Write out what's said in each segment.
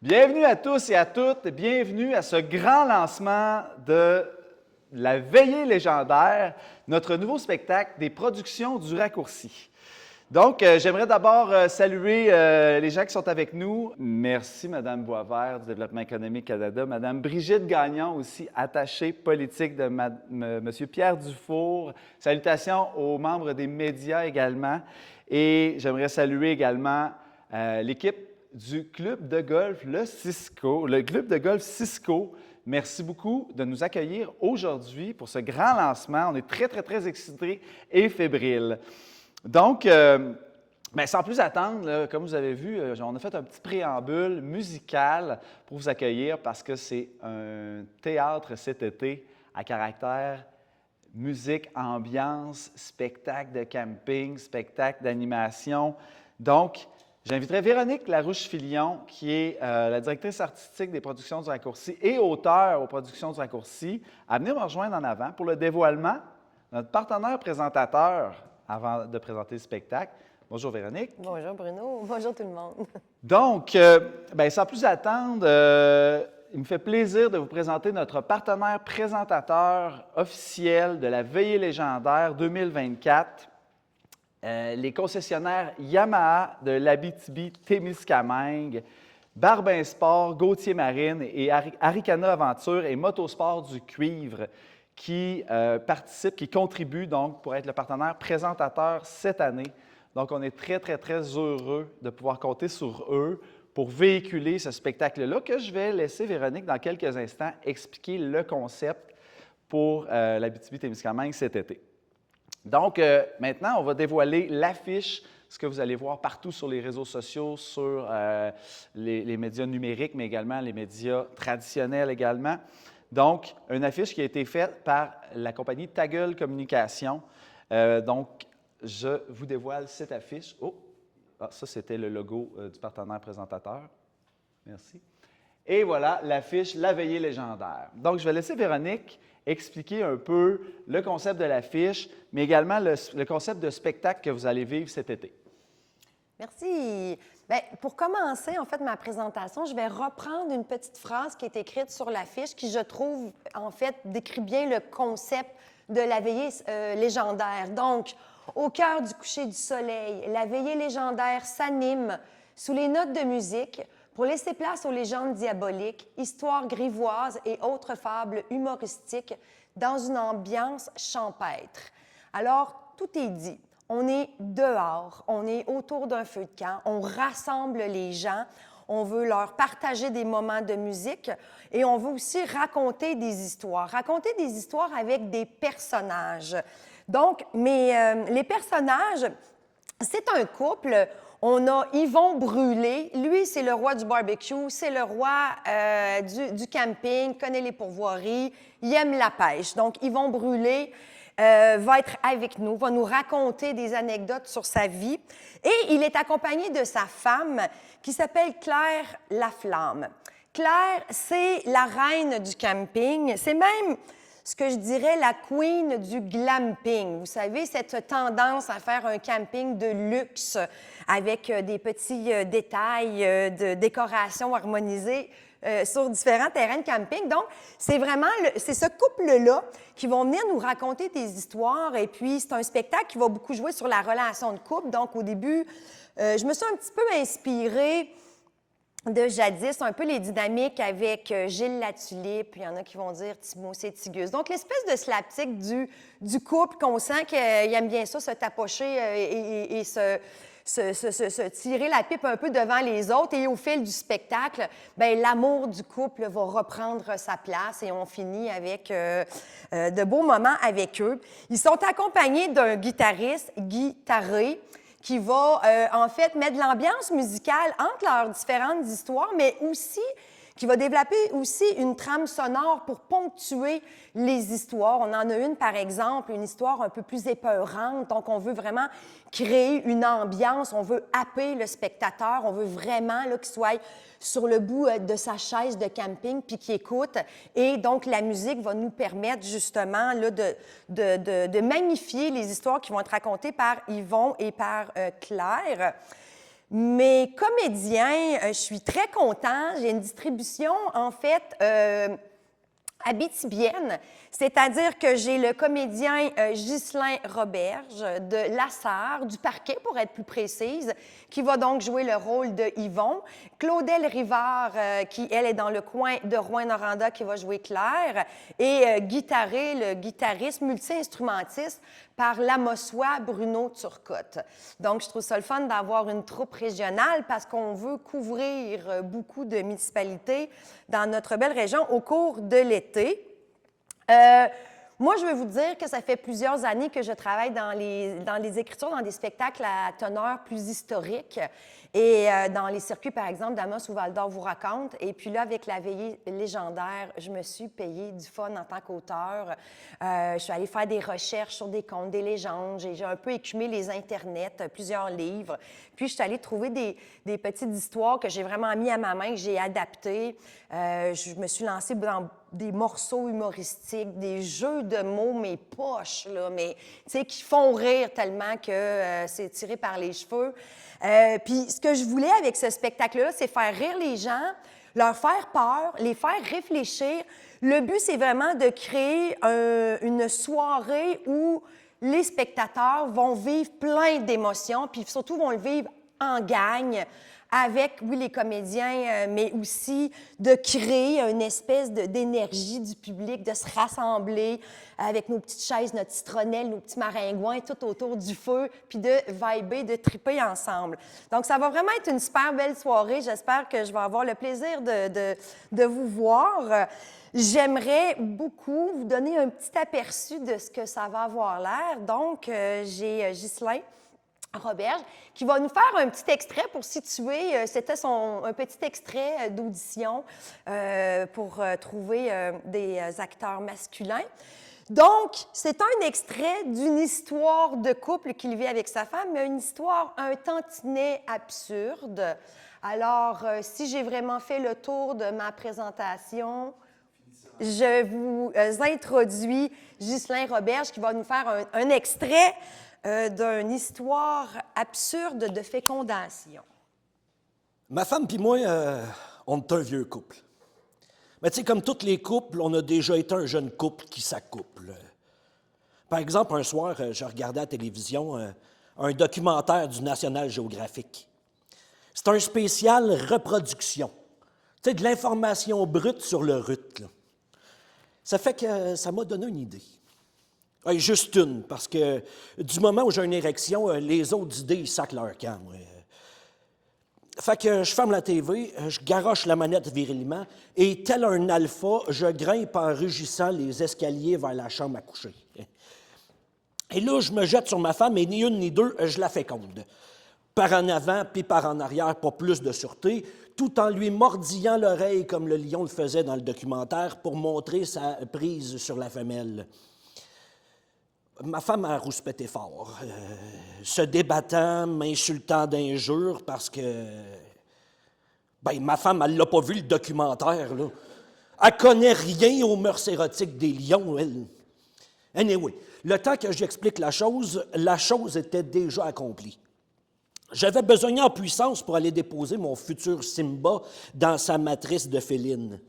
Bienvenue à tous et à toutes, bienvenue à ce grand lancement de la Veillée légendaire, notre nouveau spectacle des productions du Raccourci. Donc, j'aimerais d'abord saluer les gens qui sont avec nous. Merci, Mme Boisvert du Développement économique Canada, Mme Brigitte Gagnon aussi, attachée politique de M. Pierre Dufour. Salutations aux membres des médias également. Et j'aimerais saluer également l'équipe du club de golf, le club de golf Cisco. Merci beaucoup de nous accueillir aujourd'hui pour ce grand lancement. On est très, très, très excités et fébriles. Donc, sans plus attendre, là, comme vous avez vu, on a fait un petit préambule musical pour vous accueillir parce que c'est un théâtre cet été à caractère musique, ambiance, spectacle de camping, spectacle d'animation. Donc, j'inviterai Véronique Larouche-Filion, qui est la directrice artistique des productions du Raccourci et auteure aux productions du Raccourci, à venir me rejoindre en avant pour le dévoilement de notre partenaire présentateur avant de présenter le spectacle. Bonjour Véronique. Bonjour Bruno. Bonjour tout le monde. Donc, sans plus attendre, il me fait plaisir de vous présenter notre partenaire présentateur officiel de la Veillée légendaire 2024. Les concessionnaires Yamaha de l'Abitibi-Témiscamingue, Barbin Sport, Gauthier Marine et Aricana Aventure et Motosport du Cuivre qui participent, qui contribuent donc pour être le partenaire présentateur cette année. Donc, on est très, très, très heureux de pouvoir compter sur eux pour véhiculer ce spectacle-là que je vais laisser Véronique dans quelques instants expliquer le concept pour l'Abitibi-Témiscamingue cet été. Donc, maintenant, on va dévoiler l'affiche, ce que vous allez voir partout sur les réseaux sociaux, sur les médias numériques, mais également les médias traditionnels également. Donc, une affiche qui a été faite par la compagnie Ta Gueule Communication. Donc, je vous dévoile cette affiche. Oh, ça, c'était le logo du partenaire présentateur. Merci. Et voilà l'affiche La Veillée légendaire. Donc, je vais laisser Véronique expliquer un peu le concept de l'affiche, mais également le concept de spectacle que vous allez vivre cet été. Merci. Bien, pour commencer, en fait, ma présentation, je vais reprendre une petite phrase qui est écrite sur l'affiche qui, je trouve, en fait, décrit bien le concept de la veillée légendaire. Donc, au cœur du coucher du soleil, la veillée légendaire s'anime sous les notes de musique pour laisser place aux légendes diaboliques, histoires grivoises et autres fables humoristiques dans une ambiance champêtre. Alors, tout est dit. On est dehors, on est autour d'un feu de camp, on rassemble les gens, on veut leur partager des moments de musique et on veut aussi raconter des histoires avec des personnages. Donc, les personnages, c'est un couple. On a Yvon Brûlé. Lui, c'est le roi du barbecue, c'est le roi du camping, connaît les pourvoiries, il aime la pêche. Donc, Yvon Brûlé va être avec nous, va nous raconter des anecdotes sur sa vie. Et il est accompagné de sa femme qui s'appelle Claire Laflamme. Claire, c'est la reine du camping. C'est même ce que je dirais la queen du glamping. Vous savez, cette tendance à faire un camping de luxe avec des petits détails de décoration harmonisée sur différents terrains de camping. Donc, c'est ce couple-là qui vont venir nous raconter des histoires. Et puis, c'est un spectacle qui va beaucoup jouer sur la relation de couple. Donc, au début, je me suis un petit peu inspirée de jadis, un peu les dynamiques avec Gilles Latulippe, puis il y en a qui vont dire Timothée Tigus. Donc, l'espèce de slapstick du couple qu'on sent qu'il aime bien ça, se tapocher et se tirer la pipe un peu devant les autres. Et au fil du spectacle, bien, l'amour du couple va reprendre sa place et on finit avec de beaux moments avec eux. Ils sont accompagnés d'un guitariste, Guy Tarré, qui va en fait mettre de l'ambiance musicale entre leurs différentes histoires, mais aussi qui va développer aussi une trame sonore pour ponctuer les histoires. On en a une, par exemple, une histoire un peu plus épeurante. Donc, on veut vraiment créer une ambiance, on veut happer le spectateur, on veut vraiment qu'il soit sur le bout de sa chaise de camping puis qu'il écoute. Et donc, la musique va nous permettre justement là, de magnifier les histoires qui vont être racontées par Yvon et par Claire. Mes comédiens, je suis très contente. J'ai une distribution, en fait, abitibienne, c'est-à-dire que j'ai le comédien Ghislain Roberge de Lassar, du Parquet pour être plus précise, qui va donc jouer le rôle de Yvon. Claudel Rivard, qui, elle, est dans le coin de Rouyn-Noranda, qui va jouer Claire. Et Guy Taré, le guitariste multi-instrumentiste, par l'Amossois Bruno Turcotte. Donc, je trouve ça le fun d'avoir une troupe régionale parce qu'on veut couvrir beaucoup de municipalités dans notre belle région au cours de l'été. Moi, je veux vous dire que ça fait plusieurs années que je travaille dans les écritures, dans des spectacles à teneur plus historique et dans les circuits, par exemple, d'Amos ou Val-d'Or vous raconte. Et puis là, avec la veillée légendaire, je me suis payée du fun en tant qu'auteur. Je suis allée faire des recherches sur des contes, des légendes. J'ai un peu écumé les internets, plusieurs livres. Puis, je suis allée trouver des petites histoires que j'ai vraiment mis à ma main, que j'ai adaptées. Je me suis lancée dans des morceaux humoristiques, des jeux de mots, mes poches, là, mais tu sais, qui font rire tellement que c'est tiré par les cheveux. Puis ce que je voulais avec ce spectacle-là, c'est faire rire les gens, leur faire peur, les faire réfléchir. Le but, c'est vraiment de créer une soirée où les spectateurs vont vivre plein d'émotions, puis surtout vont le vivre en gang, avec, oui, les comédiens, mais aussi de créer une espèce d'énergie du public, de se rassembler avec nos petites chaises, notre citronnelle, nos petits maringouins, tout autour du feu, puis de vibrer, de triper ensemble. Donc, ça va vraiment être une super belle soirée. J'espère que je vais avoir le plaisir de vous voir. J'aimerais beaucoup vous donner un petit aperçu de ce que ça va avoir l'air. Donc, j'ai Ghislain Roberge, qui va nous faire un petit extrait pour situer. C'était un petit extrait d'audition pour trouver des acteurs masculins. Donc, c'est un extrait d'une histoire de couple qu'il vit avec sa femme, mais une histoire un tantinet absurde. Alors, si j'ai vraiment fait le tour de ma présentation, je vous introduis Ghislain Roberge qui va nous faire un extrait d'une histoire absurde de fécondation. Ma femme puis moi, on est un vieux couple. Mais tu sais, comme tous les couples, on a déjà été un jeune couple qui s'accouple. Par exemple, un soir, je regardais à la télévision un documentaire du National Geographic. C'est un spécial reproduction. Tu sais, de l'information brute sur le rut, là. Ça fait que ça m'a donné une idée. Juste une, parce que du moment où j'ai une érection, les autres idées, ils sacent leur camp. Fait que je ferme la TV, je garoche la manette virilement et, tel un alpha, je grimpe en rugissant les escaliers vers la chambre à coucher. Et là, je me jette sur ma femme et ni une ni deux, je la féconde. Par en avant puis par en arrière pour plus de sûreté, tout en lui mordillant l'oreille comme le lion le faisait dans le documentaire pour montrer sa prise sur la femelle. Ma femme a rouspété fort, se débattant, m'insultant d'injures parce que... ma femme, elle l'a pas vu, le documentaire, là. Elle connaît rien aux mœurs érotiques des lions, elle. Anyway, le temps que j'explique la chose était déjà accomplie. J'avais besoin en puissance pour aller déposer mon futur Simba dans sa matrice de féline.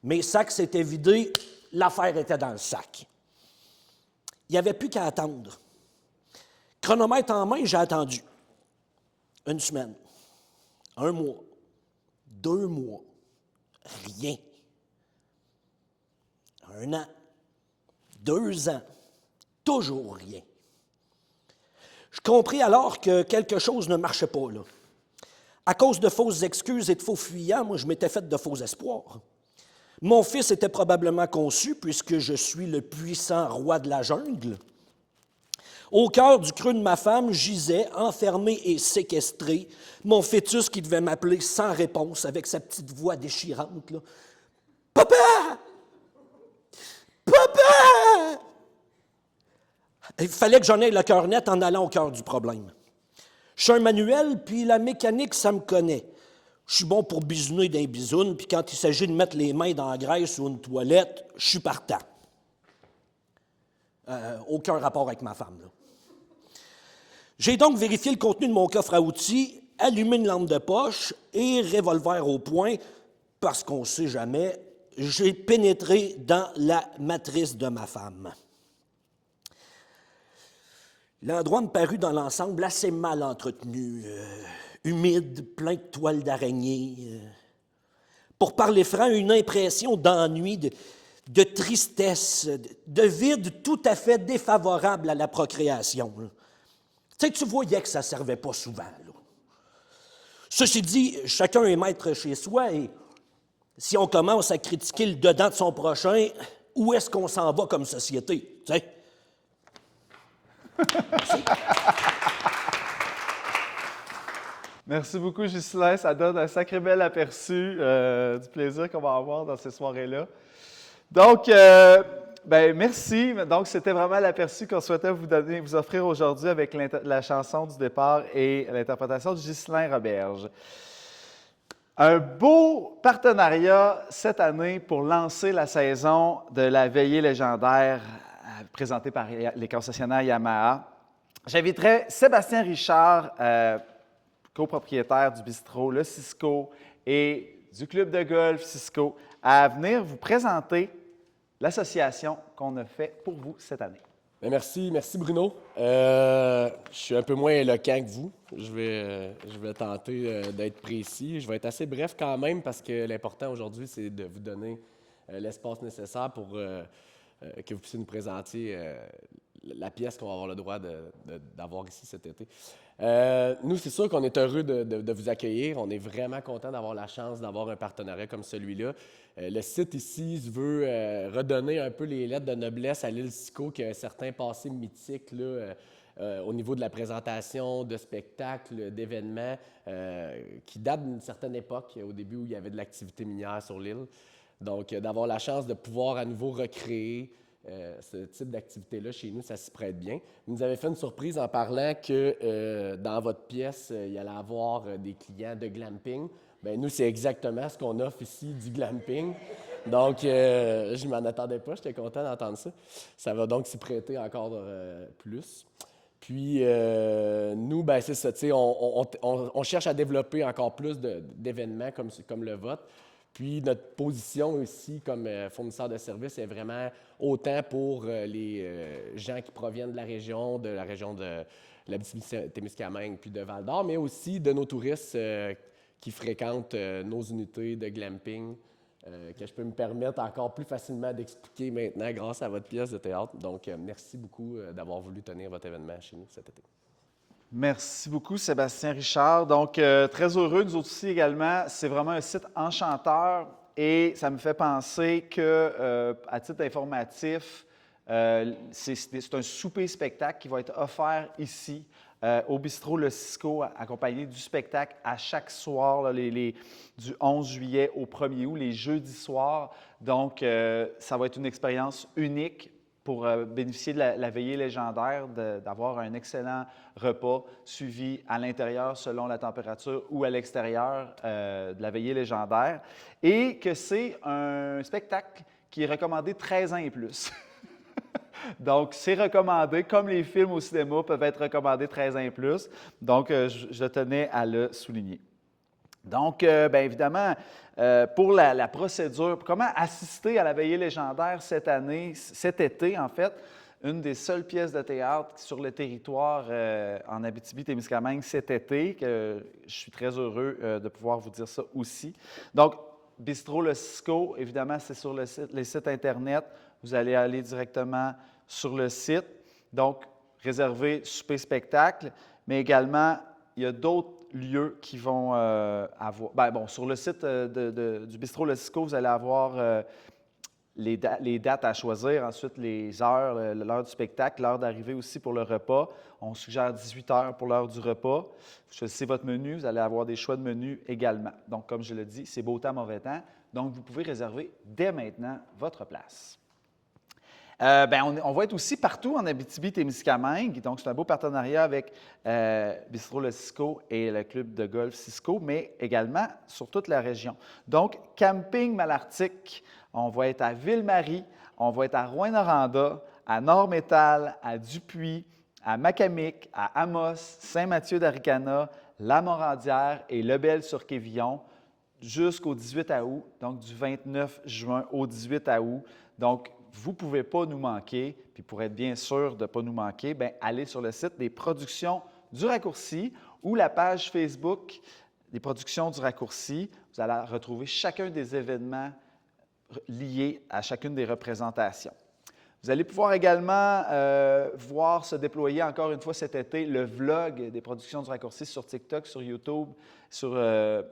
Mes sacs s'étaient vidés, l'affaire était dans le sac. Il n'y avait plus qu'à attendre. Chronomètre en main, j'ai attendu. 1 semaine, 1 mois, 2 mois, rien. 1 an, 2 ans, toujours rien. Je compris alors que quelque chose ne marchait pas là. À cause de fausses excuses et de faux fuyants, moi, je m'étais fait de faux espoirs. Mon fils était probablement conçu, puisque je suis le puissant roi de la jungle. Au cœur du creux de ma femme gisait, enfermé et séquestré, mon fœtus qui devait m'appeler sans réponse, avec sa petite voix déchirante. Là. « Papa! Papa! » Il fallait que j'en aie le cœur net en allant au cœur du problème. Je suis un manuel, puis la mécanique, ça me connaît. Je suis bon pour bisouner d'un bisoune, puis quand il s'agit de mettre les mains dans la graisse ou une toilette, je suis partant. Aucun rapport avec ma femme, là. J'ai donc vérifié le contenu de mon coffre à outils allumer une lampe de poche et revolver au poing, parce qu'on ne sait jamais, j'ai pénétré dans la matrice de ma femme. L'endroit me parut dans l'ensemble assez mal entretenu, humide, plein de toiles d'araignée. Pour parler franc, une impression d'ennui, de tristesse, de vide tout à fait défavorable à la procréation. Là. Tu sais, tu voyais que ça ne servait pas souvent. Là. Ceci dit, chacun est maître chez soi et si on commence à critiquer le dedans de son prochain, où est-ce qu'on s'en va comme société? Tu sais? Merci beaucoup, Ghislain. Ça donne un sacré bel aperçu du plaisir qu'on va avoir dans ces soirées-là. Donc, merci. Donc, c'était vraiment l'aperçu qu'on souhaitait vous offrir aujourd'hui avec la chanson du départ et l'interprétation de Ghislain Roberge. Un beau partenariat cette année pour lancer la saison de la veillée légendaire présentée par les concessionnaires Yamaha. J'inviterai Sébastien Richard, copropriétaire du bistrot Le Cisco et du club de golf Cisco, à venir vous présenter l'association qu'on a fait pour vous cette année. Bien, merci Bruno. Je suis un peu moins éloquent que vous. Je vais tenter d'être précis. Je vais être assez bref quand même parce que l'important aujourd'hui, c'est de vous donner l'espace nécessaire pour que vous puissiez nous présenter la pièce qu'on va avoir le droit d'avoir ici cet été. Nous, c'est sûr qu'on est heureux de vous accueillir. On est vraiment content d'avoir la chance d'avoir un partenariat comme celui-là. Le site ici se veut redonner un peu les lettres de noblesse à l'île Cisco, qui a un certain passé mythique là, au niveau de la présentation, de spectacles, d'événements, qui datent d'une certaine époque, au début où il y avait de l'activité minière sur l'île. Donc, d'avoir la chance de pouvoir à nouveau recréer ce type d'activité-là chez nous, ça s'y prête bien. Vous nous avez fait une surprise en parlant que dans votre pièce, il y allait avoir des clients de glamping. Bien, nous, c'est exactement ce qu'on offre ici, du glamping. Donc, je ne m'en attendais pas, j'étais content d'entendre ça. Ça va donc s'y prêter encore plus. Puis, nous, ben, c'est ça, on cherche à développer encore plus d'événements comme le vôtre. Puis notre position aussi comme fournisseur de services est vraiment autant pour les gens qui proviennent de la région de l'Abitibi-Témiscamingue puis de Val-d'Or, mais aussi de nos touristes qui fréquentent nos unités de glamping, que je peux me permettre encore plus facilement d'expliquer maintenant grâce à votre pièce de théâtre. Donc, merci beaucoup d'avoir voulu tenir votre événement chez nous cet été. Merci beaucoup, Sébastien Richard. Donc, très heureux, nous aussi également. C'est vraiment un site enchanteur et ça me fait penser que, à titre informatif, c'est un souper-spectacle qui va être offert ici, au bistrot Le Cisco, accompagné du spectacle à chaque soir, là, du 11 juillet au 1er août, les jeudis soirs. Donc, ça va être une expérience unique pour bénéficier de la veillée légendaire, d'avoir un excellent repas suivi à l'intérieur selon la température ou à l'extérieur de la veillée légendaire. Et que c'est un spectacle qui est recommandé 13 ans et plus. Donc, c'est recommandé, comme les films au cinéma peuvent être recommandés 13 ans et plus. Donc, je tenais à le souligner. Donc, bien évidemment, pour la procédure, comment assister à la veillée légendaire cet été, en fait, une des seules pièces de théâtre sur le territoire en Abitibi-Témiscamingue cet été, que je suis très heureux de pouvoir vous dire ça aussi. Donc, Bistrot Le Cisco, évidemment, c'est sur les sites Internet. Vous allez aller directement sur le site. Donc, réserver souper-spectacle, mais également, il y a d'autres lieux qui vont avoir... sur le site du Bistrot Le Cisco, vous allez avoir les dates à choisir, ensuite les heures, l'heure du spectacle, l'heure d'arrivée aussi pour le repas. On suggère 18 heures pour l'heure du repas. Vous choisissez votre menu, vous allez avoir des choix de menu également. Donc, comme je le dis, c'est beau temps, mauvais temps. Donc, vous pouvez réserver dès maintenant votre place. On va être aussi partout en Abitibi-Témiscamingue. Donc, c'est un beau partenariat avec Bistrot Le Cisco et le club de golf Cisco, mais également sur toute la région. Donc, Camping Malartic, on va être à Ville-Marie, on va être à Rouyn-Noranda, à Nord-Métal, à Dupuis, à Macamic, à Amos, Saint-Mathieu-d'Aricana, La Morandière et Lebel-sur-Quévillon jusqu'au 18 août, donc du 29 juin au 18 août. Donc, vous ne pouvez pas nous manquer. Puis pour être bien sûr de ne pas nous manquer, bien, allez sur le site des Productions du Raccourci ou la page Facebook des Productions du Raccourci. Vous allez retrouver chacun des événements liés à chacune des représentations. Vous allez pouvoir également voir se déployer encore une fois cet été le vlog des Productions du Raccourci sur TikTok, sur YouTube, sur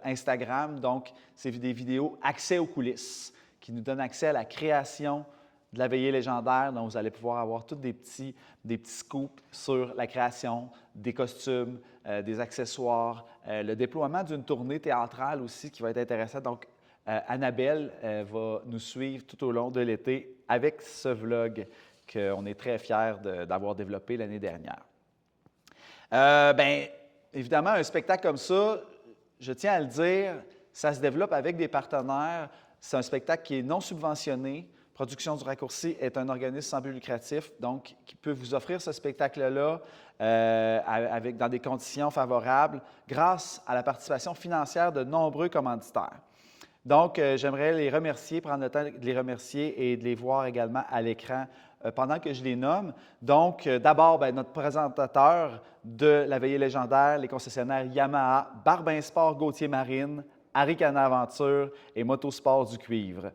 Instagram. Donc, c'est des vidéos accès aux coulisses qui nous donnent accès à la création de la veillée légendaire. Donc, vous allez pouvoir avoir tous des petits scoops sur la création, des costumes, des accessoires, le déploiement d'une tournée théâtrale aussi qui va être intéressante. Donc, Annabelle va nous suivre tout au long de l'été avec ce vlog qu'on est très fiers d'avoir développé l'année dernière. Bien, évidemment, un spectacle comme ça, je tiens à le dire, ça se développe avec des partenaires. C'est un spectacle qui est non subventionné. Productions du Raccourci est un organisme sans but lucratif, donc qui peut vous offrir ce spectacle-là dans des conditions favorables grâce à la participation financière de nombreux commanditaires. Donc, j'aimerais les remercier, prendre le temps de les remercier et de les voir également à l'écran pendant que je les nomme. Donc, d'abord, notre présentateur de la veillée légendaire, les concessionnaires Yamaha, Barbin Sport Gauthier Marine, Aricana Aventure et Motosport du Cuivre.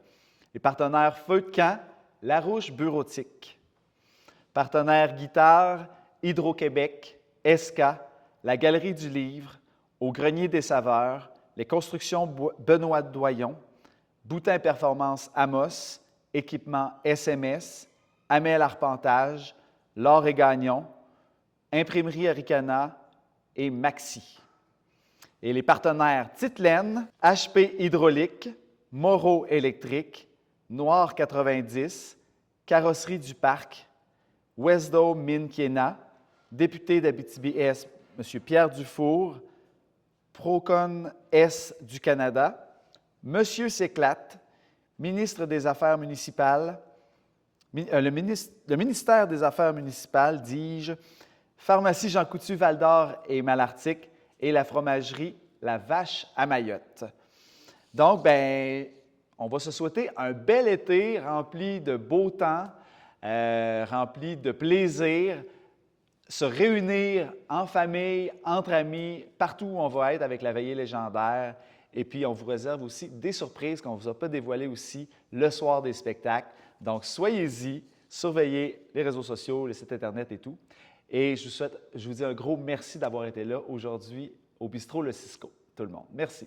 Les partenaires Feu de camp, Larouche Bureautique. Partenaires guitare, Hydro-Québec, ESCA, la Galerie du Livre, Au Grenier des Saveurs, les constructions Benoît Doyon, Boutin Performance Amos, Équipement SMS, Amel Arpentage, L'Or et Gagnon, Imprimerie Aricana et Maxi. Et les partenaires Titelaine, HP Hydraulique, Moreau Électrique, Noir 90, Carrosserie du Parc, Wesdo Mine Kiena, député d'Abitibi-Est, M. Pierre Dufour, Procon S du Canada, Monsieur s'éclate, ministre des Affaires municipales, le ministère des Affaires municipales, dis-je, Pharmacie Jean Coutu Val-d'Or et Malartic et la fromagerie La Vache à Mayotte. Donc, bien, on va se souhaiter un bel été rempli de beau temps, rempli de plaisir, se réunir en famille, entre amis, partout où on va être avec la veillée légendaire. Et puis, on vous réserve aussi des surprises qu'on ne vous a pas dévoilées aussi le soir des spectacles. Donc, soyez-y, surveillez les réseaux sociaux, les sites Internet et tout. Et je vous dis un gros merci d'avoir été là aujourd'hui au Bistrot Le Cisco, tout le monde. Merci.